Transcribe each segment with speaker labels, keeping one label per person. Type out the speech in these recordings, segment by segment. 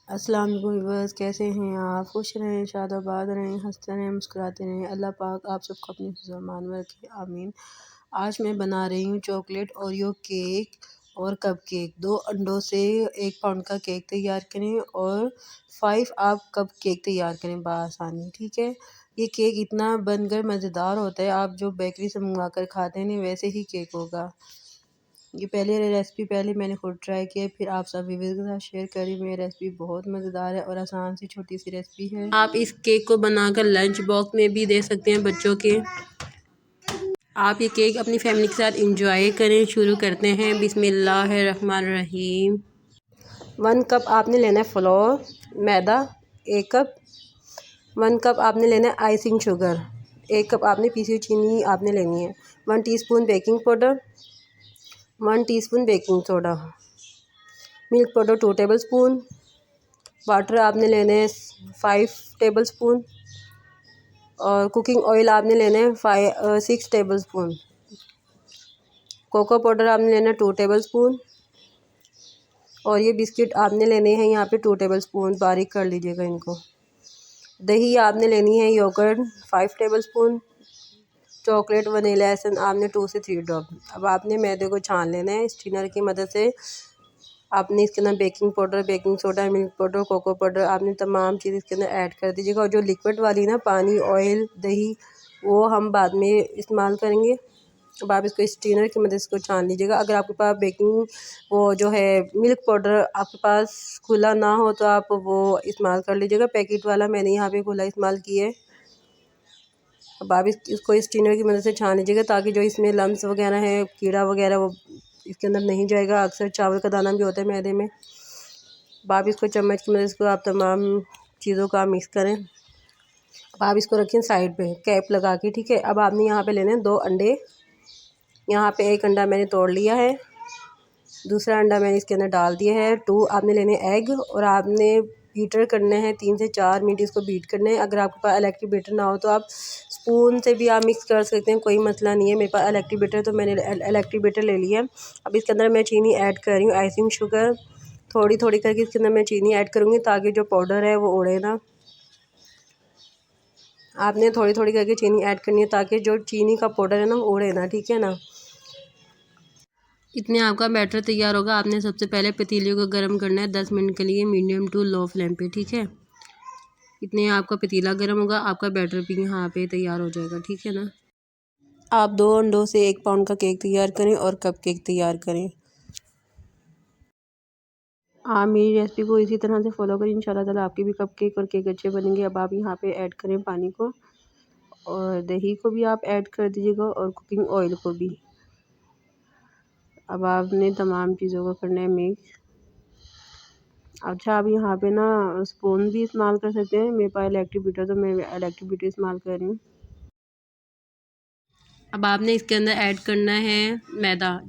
Speaker 1: अस्सलाम वालेकुम व्यूअर्स, कैसे हैं आप? खुश रहें, शादाबाद रहें, हंसते रहें, मुस्कुराते रहें। अल्लाह पाक आप सबको अपनी फ़िज़्र-ए-मान में रखे, आमीन। आज मैं बना रही हूँ चॉकलेट ओरियो केक और कप केक। 2 अंडों से 1 पाउंड का केक तैयार करें और 5 आप कप केक तैयार करें बआसानी, ठीक है। ये केक इतना बनकर मज़ेदार होता है, आप जो बेकरी से मंगवा कर खाते हैं ना वैसे ही केक होगा। ये रेसिपी मैंने खुद ट्राई की है, फिर आप सब व्यूअर्स के साथ शेयर करी। मेरी रेसिपी बहुत मज़ेदार है और आसान सी छोटी सी रेसिपी है। आप इस केक को बनाकर लंच बॉक्स में भी दे सकते हैं बच्चों के। आप ये केक अपनी फैमिली के साथ इंजॉय करें। शुरू करते हैं, बिस्मिल्लाहिर्रहमानिर्रहीम। 1 कप आपने लेना है फ्लोर, मैदा 1 कप। 1 कप आपने लेना है आइसिंग शुगर, 1 कप आपने पीसी हुई चीनी आपने लेनी है। 1 teaspoon baking powder, 1 teaspoon baking soda, milk powder 2 table spoon, water आपने लेने हैं 5 टेबल स्पून और कुकिंग ऑयल आपने लेना है 6 टेबल स्पून। कोको पाउडर आपने लेना है 2 टेबल स्पून और ये बिस्किट आपने लेने हैं यहाँ पे 2 टेबल स्पून, बारीक कर लीजिएगा इनको। दही आपने लेनी है yogurt 5 tablespoon, chocolate vanilla essence आपने 2 से 3 ड्रॉप। अब आपने मैदे को छान लेना है स्टीनर की मदद से। आपने इसके अंदर baking powder, baking soda, milk powder, cocoa powder आपने तमाम चीज़ इसके अंदर ऐड कर दीजिएगा। और जो लिक्विड वाली ना पानी, ऑयल, दही वो हम बाद में इस्तेमाल करेंगे। अब आप इसको स्टीनर की मदद से इसको छान लीजिएगा। अगर आपके पास बेकिंग वो जो है मिल्क पाउडर आपके पास खुला ना हो तो आप वो इस्तेमाल कर लीजिएगा पैकेट वाला। मैंने यहाँ पे खुला इस्तेमाल किया है। अब आप इसको स्टीनर की मदद से छान लीजिएगा ताकि जो इसमें लम्स वगैरह है, कीड़ा वगैरह, वो इसके अंदर नहीं जाएगा। अक्सर चावल का दाना भी होता है मैदे में। अब आप इसको चम्मच की मदद से आप तमाम चीज़ों का मिक्स करें। अब आप इसको रखें साइड पे कैप लगा के, ठीक है। अब आपने यहाँ पे लेने हैं 2 अंडे। यहाँ पे 1 अंडा मैंने तोड़ लिया है, दूसरा अंडा मैंने इसके अंदर डाल दिया है। 2 आपने लेने एग और आपने बीटर करने हैं 3 से 4 मिनट इसको बीट करने हैं। अगर आपके पास इलेक्ट्रिक बीटर ना हो तो आप स्पून से भी आप मिक्स कर सकते हैं, कोई मसला नहीं है। मेरे पास इलेक्ट्रिक बीटर तो मैंने इलेक्ट्रिक बीटर ले लिया। अब इसके अंदर मैं चीनी ऐड कर रही हूँ, आइसिंग शुगर थोड़ी थोड़ी करके इसके अंदर मैं चीनी ऐड करूँगी ताकि जो पाउडर है वो उड़े ना। आपने थोड़ी थोड़ी करके चीनी ऐड करनी है ताकि जो चीनी का पाउडर है ना वो उड़े ना, ठीक है ना। इतने आपका बैटर तैयार होगा। आपने सबसे पहले पतीले को गर्म करना है 10 मिनट के लिए मीडियम टू लो फ्लेम पे, ठीक है। इतने आपका पतीला गर्म होगा, आपका बैटर भी यहाँ पे तैयार हो जाएगा, ठीक है ना। आप 2 अंडों से 1 पाउंड का केक तैयार करें और कप केक तैयार करें। आप मेरी रेसिपी को इसी तरह से फॉलो करें, इंशाल्लाह ताला आपके भी कप केक और केक अच्छे बनेंगे। अब आप यहाँ पे ऐड करें पानी को और दही को भी आप ऐड कर दीजिएगा और कुकिंग ऑयल को भी। अब आपने तमाम चीज़ों को करना है मिक्स। अच्छा, आप यहाँ पे ना स्पून भी इस्तेमाल कर सकते हैं। मेरे पास इलेक्ट्रिक बीटर तो मैं इलेक्ट्रिक बीटर इस्तेमाल कर रही हूँ। अब आपने इसके अंदर ऐड करना है मैदा।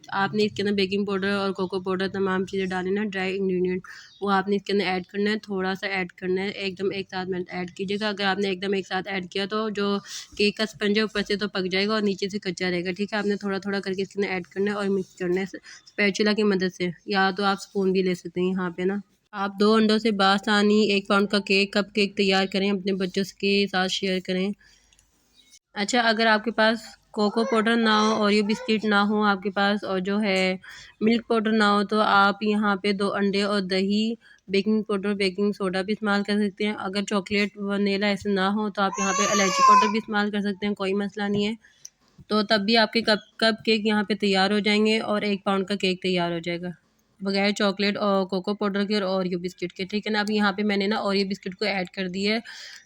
Speaker 1: आपने इसके अंदर बेकिंग पाउडर और कोको पाउडर तमाम चीज़ें डाली ना, ड्राई इंग्रेडिएंट, वो आपने इसके अंदर ऐड करना है। थोड़ा सा ऐड करना है, एकदम एक साथ में ऐड कीजिएगा। अगर आपने एकदम एक साथ ऐड किया तो जो केक का स्पंज है ऊपर से तो पक जाएगा और नीचे से कच्चा रहेगा, ठीक है। आपने थोड़ा थोड़ा करके इसके अंदर ऐड करना है और मिक्स करना है स्पैचुला की मदद से, या तो आप स्पून भी ले सकते हैं यहाँ पे ना। आप 2 अंडों से बासानी 1 पाउंड का केक, कप केक तैयार करें, अपने बच्चों के साथ शेयर करें। अच्छा, अगर आपके पास कोको पाउडर ना हो और ये बिस्किट ना हो आपके पास और जो है मिल्क पाउडर ना हो तो आप यहाँ पे 2 अंडे और दही, बेकिंग पाउडर, बेकिंग सोडा भी इस्तेमाल कर सकते हैं। अगर चॉकलेट वनीला ऐसे ना हो तो आप यहाँ पे इलायची पाउडर भी इस्तेमाल कर सकते हैं, कोई मसला नहीं है। तो तब भी आपके कप केक यहाँ पे तैयार हो जाएंगे और 1 पाउंड का केक तैयार हो जाएगा बगैर चॉकलेट और कोको पाउडर के और ओरियो बिस्किट के, ठीक है ना। अब यहाँ पे मैंने ना ओरियो बिस्किट को ऐड कर दिया है।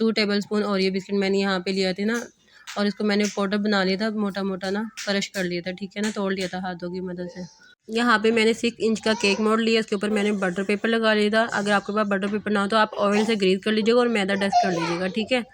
Speaker 1: 2 टेबल स्पून ओरियो बिस्किट मैंने यहाँ पे लिया था ना, और इसको मैंने पाउडर बना लिया था, मोटा मोटा ना क्रश कर लिया था, ठीक है ना, तोड़ लिया था हाथों की मदद से। यहाँ पे मैंने 6 इंच का केक मोड़ लिया, इसके ऊपर मैंने बटर पेपर लगा लिया था। अगर आपके पास बटर पेपर ना हो तो आप ऑयल से ग्रीस कर लीजिएगा और मैदा डस्ट कर लीजिएगा, ठीक है।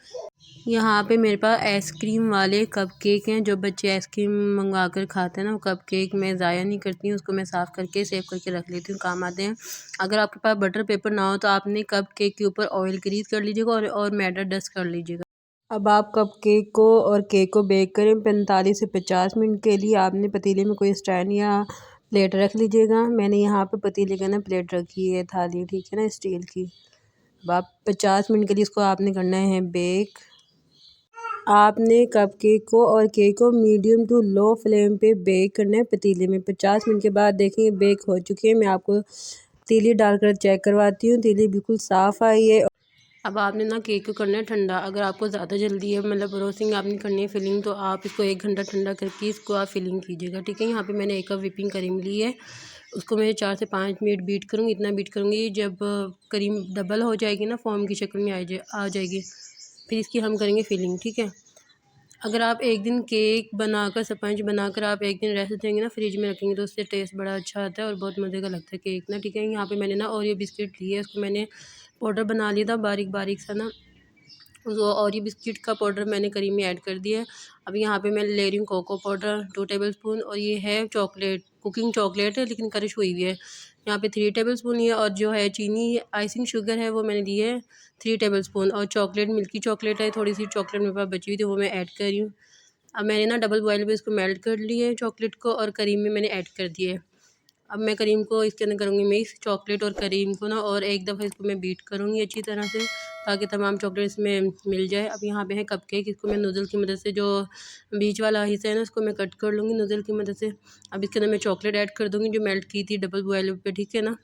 Speaker 1: यहाँ पे मेरे पास आइसक्रीम वाले कप केक हैं। जो बच्चे आइसक्रीम मंगवा कर खाते हैं ना, वो कप केक मैं ज़ाया नहीं करती हूँ, उसको मैं साफ़ करके सेव करके रख लेती हूँ, काम आते हैं। अगर आपके पास बटर पेपर ना हो तो आपने कप केक के ऊपर ऑयल ग्रीस कर लीजिएगा और मैदा डस्ट कर लीजिएगा। अब आप कप केक को और केक को बेक करें 45 से 50 मिनट के लिए। आपने पतीले में कोई स्टैंड या प्लेट रख लीजिएगा। मैंने यहाँ पे पतीले का ना प्लेट रखी है, थाली, ठीक है ना, स्टील की। अब आप 50 मिनट के लिए इसको आपने करना है बेक। आपने कपकेक को और केक को मीडियम टू लो फ्लेम पे बेक करना है पतीले में। 50 मिनट के बाद देखेंगे बेक हो चुके हैं। मैं आपको तीली डालकर चेक करवाती हूँ। तीली बिल्कुल साफ़ आई है। अब आपने ना केक को करना है ठंडा। अगर आपको ज़्यादा जल्दी है, मतलब रोस्टिंग आपने करनी है फिलिंग, तो आप इसको 1 घंटा ठंडा करके इसको आप फिलिंग कीजिएगा, ठीक है। यहाँ पे मैंने 1 कप व्हिपिंग क्रीम ली है। उसको मैं 4 से 5 मिनट बीट करूँगी। इतना बीट करूँगी जब क्रीम डबल हो जाएगी ना, फॉर्म की शक्ल में आ जाएगी, फिर इसकी हम करेंगे फिलिंग, ठीक है। अगर आप एक दिन केक बनाकर, स्पंज बनाकर आप एक दिन रेस्ट देंगे ना, फ्रिज में रखेंगे, तो उससे टेस्ट बड़ा अच्छा आता है और बहुत मज़े का लगता है केक ना, ठीक है। यहाँ पे मैंने ना ओरियो बिस्किट लिए, उसको मैंने पाउडर बना लिया था बारीक बारीक सा ना। उस ओरियो बिस्किट का पाउडर मैंने क्रीम में ऐड कर दिया है। अब यहाँ पे मैं ले रही हूँ कोको पाउडर 2 टेबलस्पून, और ये है चॉकलेट, कुकिंग चॉकलेट है लेकिन क्रश हुई हुई है। यहाँ पे 3 टेबलस्पून है, और जो है चीनी आइसिंग शुगर है वो मैंने ली है 3 टेबलस्पून, और चॉकलेट मिल्की चॉकलेट है, थोड़ी सी चॉकलेट मेरे पास बची हुई थी वो मैं ऐड कर रही हूँ। अब मैंने ना डबल बॉयल पे इसको मेल्ट कर लिया है चॉकलेट को, और क्रीम में मैंने ऐड कर दिया है। अब मैं क्रीम को इसके अंदर करूँगी मिक्स, चॉकलेट और क्रीम को ना, और एक दफ़ा इसको मैं बीट करूँगी अच्छी तरह से, ताकि तमाम चॉकलेट इसमें मिल जाए। अब यहाँ पे है कपकेक, इसको मैं नूडल की मदद से, जो बीच वाला हिस्सा है ना, इसको मैं कट कर लूँगी नूडल की मदद से। अब इसके अंदर मैं चॉकलेट ऐड कर दूँगी जो मेल्ट की थी डबल बॉयल पे, ठीक है ना।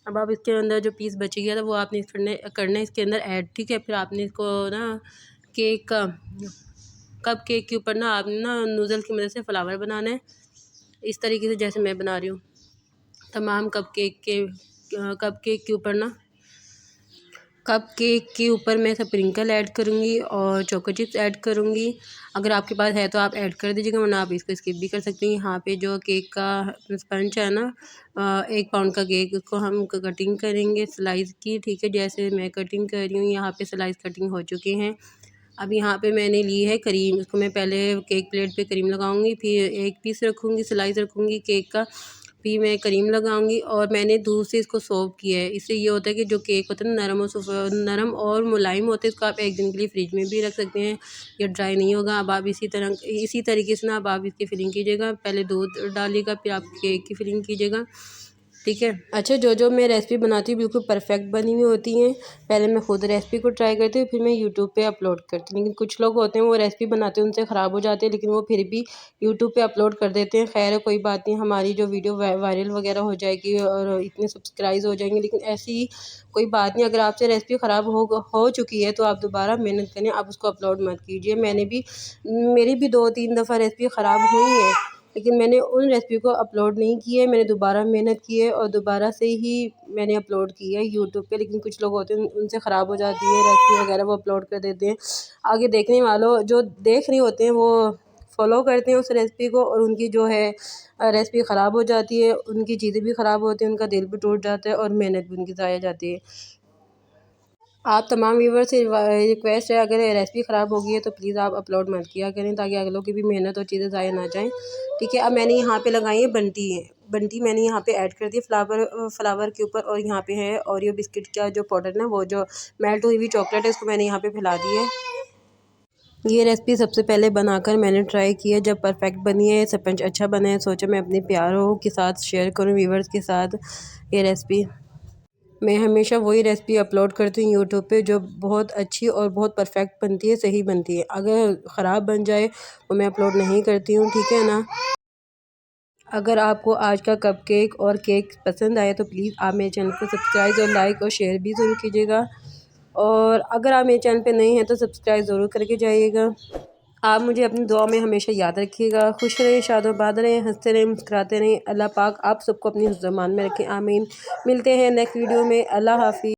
Speaker 1: अब आप इसके अंदर जो पीस बच गया था वो आपने करना है इसके अंदर ऐड, ठीक है। फिर आपने इसको ना केक का, कप केक के ऊपर ना आपने ना नूडल की मदद से फ्लावर बनाना है, इस तरीके से जैसे मैं बना रही हूँ। तमाम कप केक के ऊपर ना, कप केक के ऊपर मैं स्प्रिंकल ऐड करूँगी और चोको चिप्स ऐड करूँगी। अगर आपके पास है तो आप ऐड कर दीजिएगा, वरना आप इसको स्किप भी कर सकते हैं। यहाँ पे जो केक का स्पंज है ना, 1 पाउंड का केक, उसको हम कटिंग करेंगे स्लाइस की, ठीक है, जैसे मैं कटिंग कर रही हूँ। यहाँ पे स्लाइस कटिंग हो चुके हैं। अब यहाँ पे मैंने ली है क्रीम, उसको मैं पहले केक प्लेट पे क्रीम लगाऊंगी, फिर एक पीस रखूँगी, स्लाइस रखूँगी केक का, फिर मैं क्रीम लगाऊंगी, और मैंने दूध से इसको सोक किया है। इससे ये होता है कि जो केक होता है ना, नरम और मुलायम होते हैं। इसको आप 1 दिन के लिए फ्रिज में भी रख सकते हैं, ये ड्राई नहीं होगा। अब आप इसी तरीके से ना अब आप इसकी फिलिंग कीजिएगा। पहले दूध डालिएगा, फिर आप केक की फिलिंग कीजिएगा, ठीक है। अच्छा, जो मैं रेसिपी बनाती हूँ बिल्कुल परफेक्ट बनी हुई होती हैं। पहले मैं खुद रेसिपी को ट्राई करती हूँ, फिर मैं यूट्यूब पे अपलोड करती हूँ। लेकिन कुछ लोग होते हैं वो रेसिपी बनाते हैं, उनसे ख़राब हो जाते हैं, लेकिन वो फिर भी यूट्यूब पे अपलोड कर देते हैं। खैर कोई बात नहीं, हमारी जो वीडियो वायरल वगैरह हो जाएगी और इतने सब्सक्राइब हो जाएंगे, लेकिन ऐसी कोई बात नहीं। अगर आपसे रेसिपी ख़राब हो चुकी है तो आप दोबारा मेहनत करें, आप उसको अपलोड मत कीजिए। मेरी भी 2-3 दफ़ा रेसिपी ख़राब हुई है, लेकिन मैंने उन रेसिपी को अपलोड नहीं की है। मैंने दोबारा मेहनत की है और दोबारा से ही मैंने अपलोड की है यूट्यूब पे। लेकिन कुछ लोग होते हैं उनसे ख़राब हो जाती है रेसिपी वगैरह, वो अपलोड कर देते हैं। आगे देखने वालों जो देख रहे होते हैं वो फॉलो करते हैं उस रेसिपी को, और उनकी जो है रेसिपी ख़राब हो जाती है, उनकी चीज़ें भी ख़राब होती हैं, उनका दिल भी टूट जाता है और मेहनत भी उनकी ज़ाया जाती है। आप तमाम व्यूवर से रिक्वेस्ट है, अगर रेसिपी ख़राब होगी है तो प्लीज़ आप अपलोड मत किया करें, ताकि अगलों की भी मेहनत और चीज़ें ज़ाया ना जाएं, ठीक है। अब मैंने यहाँ पे लगाई है बंटी मैंने यहाँ पे ऐड कर दी फ्लावर के ऊपर, और यहाँ पे है ओरियो बिस्किट का जो पाउडर ना, वो जो मेल्ट हुई हुई चॉकलेट है, उसको मैंने यहाँ पे फैला दी है। ये रेसिपी सबसे पहले बनाकर मैंने ट्राई की है, जब परफेक्ट बनी है, स्पंज अच्छा बना है, सोचा मैं अपने प्यारों के साथ शेयर करूँ, व्यूवर्स के साथ ये रेसिपी। मैं हमेशा वही रेसिपी अपलोड करती हूँ यूट्यूब पे जो बहुत अच्छी और बहुत परफेक्ट बनती है, सही बनती है। अगर ख़राब बन जाए तो मैं अपलोड नहीं करती हूँ, ठीक है ना। अगर आपको आज का कपकेक और केक पसंद आए तो प्लीज़ आप मेरे चैनल को सब्सक्राइब और लाइक और शेयर भी ज़रूर कीजिएगा, और अगर आप मेरे चैनल पे नए हैं तो सब्सक्राइब ज़रूर करके जाइएगा। आप मुझे अपनी दुआ में हमेशा याद रखिएगा। खुश रहें, शादोबाद रहें, हंसते रहें, मुस्कुराते रहें। अल्लाह पाक आप सबको अपनी ज़ुबान में रखें, आमीन। मिलते हैं नेक्स्ट वीडियो में। अल्लाह हाफिज़।